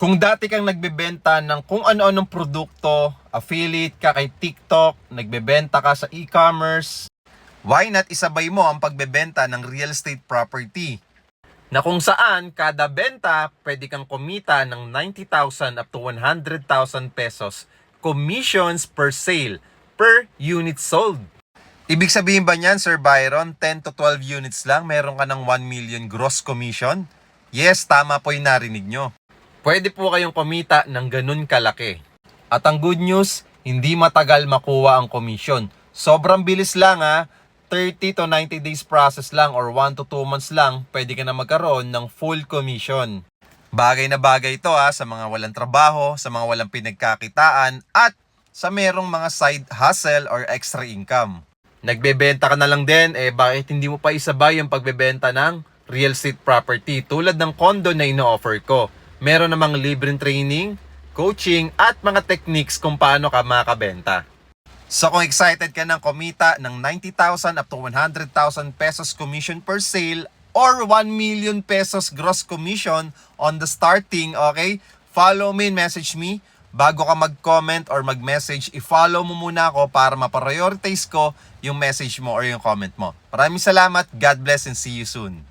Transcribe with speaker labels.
Speaker 1: Kung dati kang nagbebenta ng kung ano-anong produkto, affiliate ka kay TikTok, nagbebenta ka sa e-commerce, why not isabay mo ang pagbebenta ng real estate property? Na kung saan kada benta pwede kang kumita ng 90,000 up to 100,000 pesos commissions per sale per unit sold. Ibig sabihin ba niyan, Sir Byron, 10 to 12 units lang, meron ka ng 1 million gross commission? Yes, tama po yung narinig nyo. Pwede po kayong kumita ng ganun kalaki. At ang good news, hindi matagal makuha ang commission. Sobrang bilis lang 30 to 90 days process lang or 1 to 2 months lang, pwede ka na magkaroon ng full commission. Bagay na bagay ito sa mga walang trabaho, sa mga walang pinagkakitaan, at sa merong mga side hustle or extra income. Nagbebenta ka na lang din, bakit hindi mo pa isabay yung pagbebenta ng real estate property tulad ng condo na ino-offer ko? Meron namang libreng training, coaching, at mga techniques kung paano ka makabenta. So kung excited ka ng kumita ng 90,000 up to 100,000 pesos commission per sale or 1 million pesos gross commission on the starting, okay? Follow me and message me. Bago ka mag-comment or mag-message, i-follow mo muna ako para ma-prioritize ko yung message mo or yung comment mo. Maraming salamat. God bless and see you soon.